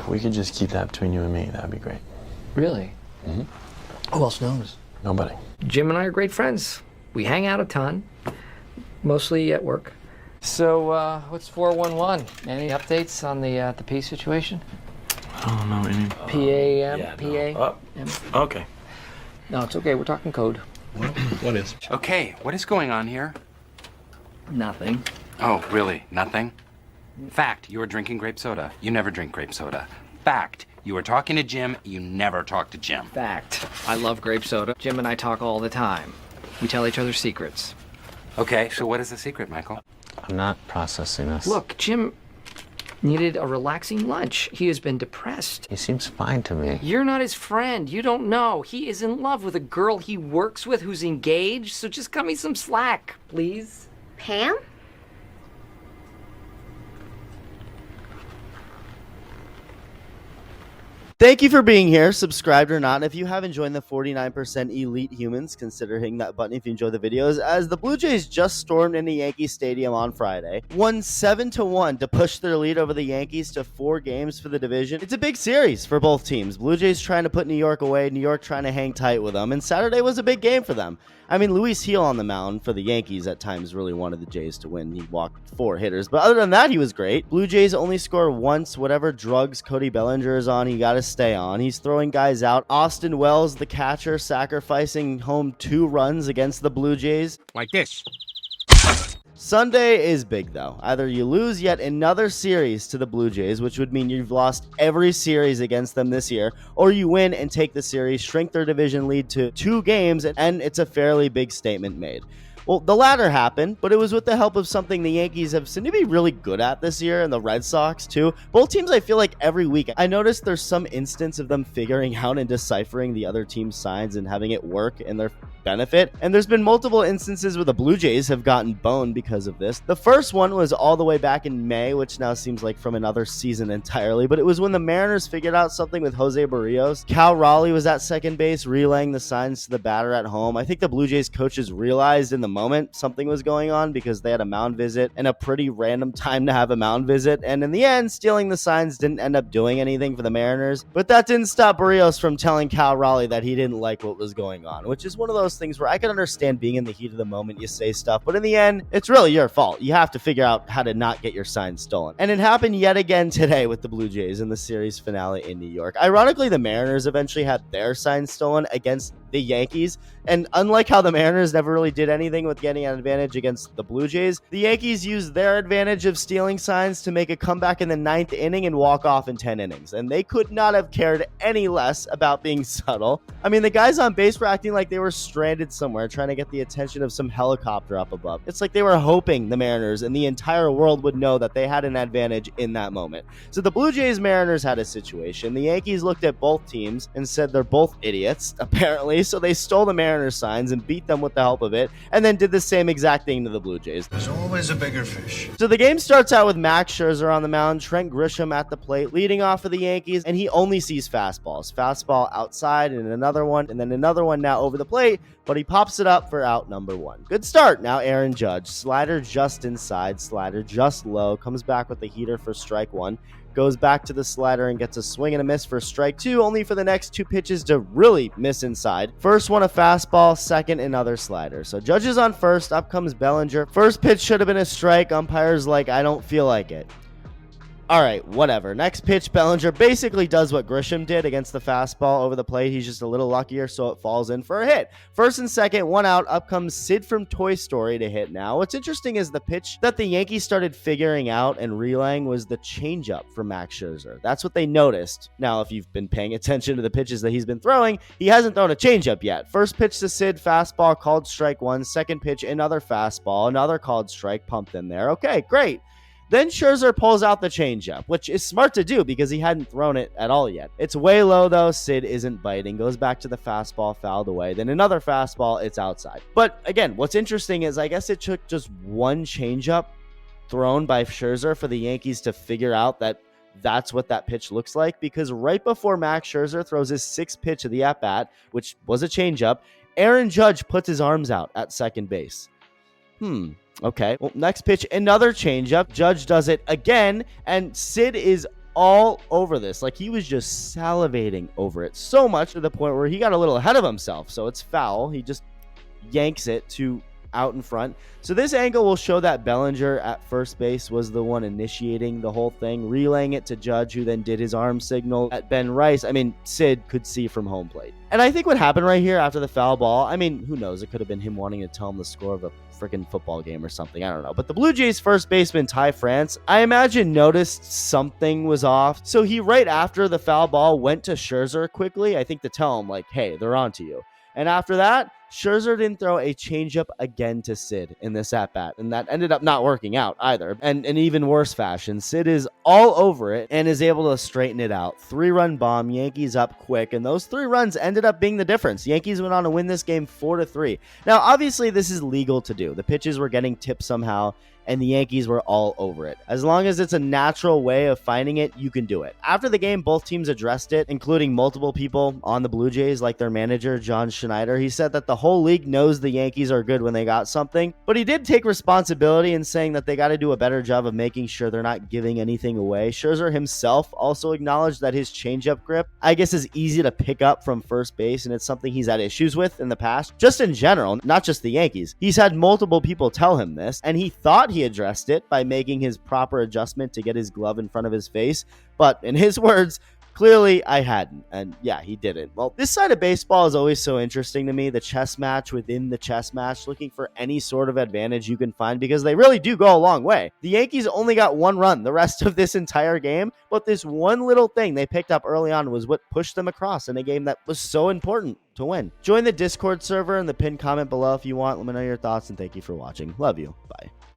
If we could just keep that between you and me, that'd be great. Really? Mm-hmm. Who else knows? Nobody. Jim and I are great friends. We hang out a ton, mostly at work. So, what's 411? Any updates on the P situation? I don't know any. P-A-M? Yeah, P-A? no. Okay. No, it's okay. We're talking code. What is? Okay, what is going on here? Nothing. Oh, really? Nothing? Fact, you are drinking grape soda. You never drink grape soda. Fact, you are talking to Jim. You never talk to Jim. Fact. I love grape soda. Jim and I talk all the time. We tell each other secrets. Okay, so what is the secret, Michael? I'm not processing this. Look, Jim needed a relaxing lunch. He has been depressed. He seems fine to me. You're not his friend. You don't know. He is in love with a girl he works with who's engaged, so just cut me some slack, please. Pam? Thank you for being here, subscribed or not. If you haven't joined the 49% Elite Humans, consider hitting that button if you enjoy the videos, as the Blue Jays just stormed into Yankee Stadium on Friday, won 7-1 to push their lead over the Yankees to 4 games for the division. It's a big series for both teams. Blue Jays trying to put New York away, New York trying to hang tight with them, and Saturday was a big game for them. I mean, Luis Gil on the mound for the Yankees at times really wanted the Jays to win. He walked 4 hitters, but other than that, he was great. Blue Jays only score once. Whatever drugs Cody Bellinger is on, he got to stay on. He's throwing guys out. Austin Wells, the catcher, sacrificing home 2 runs against the Blue Jays. Like this. Sunday is big, though. Either you lose yet another series to the Blue Jays, which would mean you've lost every series against them this year, or you win and take the series, shrink their division lead to 2 games, and it's a fairly big statement made. Well, the latter happened, but it was with the help of something the Yankees have seemed to be really good at this year, and the Red Sox, too. Both teams, I feel like every week, I noticed there's some instance of them figuring out and deciphering the other team's signs and having it work in their benefit. And there's been multiple instances where the Blue Jays have gotten boned because of this. The first one was all the way back in May, which now seems like from another season entirely, but it was when the Mariners figured out something with Jose Barrios. Cal Raleigh was at second base, relaying the signs to the batter at home. I think the Blue Jays coaches realized in the moment something was going on because they had a mound visit and a pretty random time to have a mound visit, and in the end, stealing the signs didn't end up doing anything for the Mariners, but that didn't stop Barrios from telling Cal Raleigh that he didn't like what was going on, which is one of those things where I can understand being in the heat of the moment, you say stuff, but in the end, it's really your fault. You have to figure out how to not get your signs stolen. And it happened yet again today with the Blue Jays in the series finale in New York. Ironically, the Mariners eventually had their signs stolen against the Yankees, and unlike how the Mariners never really did anything with getting an advantage against the Blue Jays, the Yankees used their advantage of stealing signs to make a comeback in the 9th inning and walk off in 10 innings, and they could not have cared any less about being subtle. I mean, the guys on base were acting like they were stranded somewhere trying to get the attention of some helicopter up above. It's like they were hoping the Mariners and the entire world would know that they had an advantage in that moment. So the Blue Jays Mariners had a situation. The Yankees looked at both teams and said they're both idiots, apparently, so they stole the Mariners signs and beat them with the help of it, and then did the same exact thing to the Blue Jays. There's always a bigger fish. So the game starts out with Max Scherzer on the mound, Trent Grisham at the plate, leading off for the Yankees, and he only sees fastballs. Fastball outside and another one, and then another one now over the plate, but he pops it up for out number 1. Good start. Now Aaron Judge. Slider just inside, slider just low, comes back with the heater for strike 1. Goes back to the slider and gets a swing and a miss for strike 2, only for the next 2 pitches to really miss inside. First one a fastball, second another slider. So Judge is on first, up comes Bellinger. First pitch should have been a strike. Umpire's like, I don't feel like it. All right, whatever. Next pitch, Bellinger basically does what Grisham did against the fastball over the plate. He's just a little luckier, so it falls in for a hit. First and second, 1 out. Up comes Sid from Toy Story to hit now. What's interesting is the pitch that the Yankees started figuring out and relaying was the changeup for Max Scherzer. That's what they noticed. Now, if you've been paying attention to the pitches that he's been throwing, he hasn't thrown a changeup yet. First pitch to Sid, fastball, called strike 1. Second pitch, another fastball, another called strike, pumped in there. Okay, great. Then Scherzer pulls out the changeup, which is smart to do because he hadn't thrown it at all yet. It's way low, though. Sid isn't biting. Goes back to the fastball, fouled away. Then another fastball, it's outside. But again, what's interesting is I guess it took just one changeup thrown by Scherzer for the Yankees to figure out that that's what that pitch looks like, because right before Max Scherzer throws his 6th pitch of the at-bat, which was a changeup, Aaron Judge puts his arms out at second base. Okay. Well, next pitch, another changeup. Judge does it again, and Sid is all over this. Like, he was just salivating over it so much to the point where he got a little ahead of himself. So it's foul. He just yanks it to out in front. So this angle will show that Bellinger at first base was the one initiating the whole thing, relaying it to Judge, who then did his arm signal at Ben Rice. I mean, Sid could see from home plate. And I think what happened right here after the foul ball, I mean, who knows? It could have been him wanting to tell him the score of a freaking football game or something. I don't know. But the Blue Jays first baseman, Ty France, I imagine noticed something was off. So he, right after the foul ball, went to Scherzer quickly, I think to tell him, like, hey, they're on to you. And after that, Scherzer didn't throw a changeup again to Sid in this at-bat, and that ended up not working out either. And in even worse fashion, Sid is all over it and is able to straighten it out. 3-run bomb, Yankees up quick, and those 3 runs ended up being the difference. Yankees went on to win this game 4-3. Now, obviously, this is legal to do. The pitches were getting tipped somehow, and the Yankees were all over it. As long as it's a natural way of finding it, you can do it. After the game, both teams addressed it, including multiple people on the Blue Jays, like their manager, John Schneider. He said that the whole league knows the Yankees are good when they got something, but he did take responsibility in saying that they got to do a better job of making sure they're not giving anything away. Scherzer himself also acknowledged that his changeup grip, I guess, is easy to pick up from first base, and it's something he's had issues with in the past, just in general, not just the Yankees. He's had multiple people tell him this, and he thought he addressed it by making his proper adjustment to get his glove in front of his face, but in his words, clearly I hadn't, and yeah, he didn't. Well, this side of baseball is always so interesting to me, the chess match within the chess match, looking for any sort of advantage you can find, because they really do go a long way. The Yankees only got 1 run the rest of this entire game, but this one little thing they picked up early on was what pushed them across in a game that was so important to win. Join the Discord server in the pinned comment below if you want. Let me know your thoughts, and thank you for watching. Love you. Bye.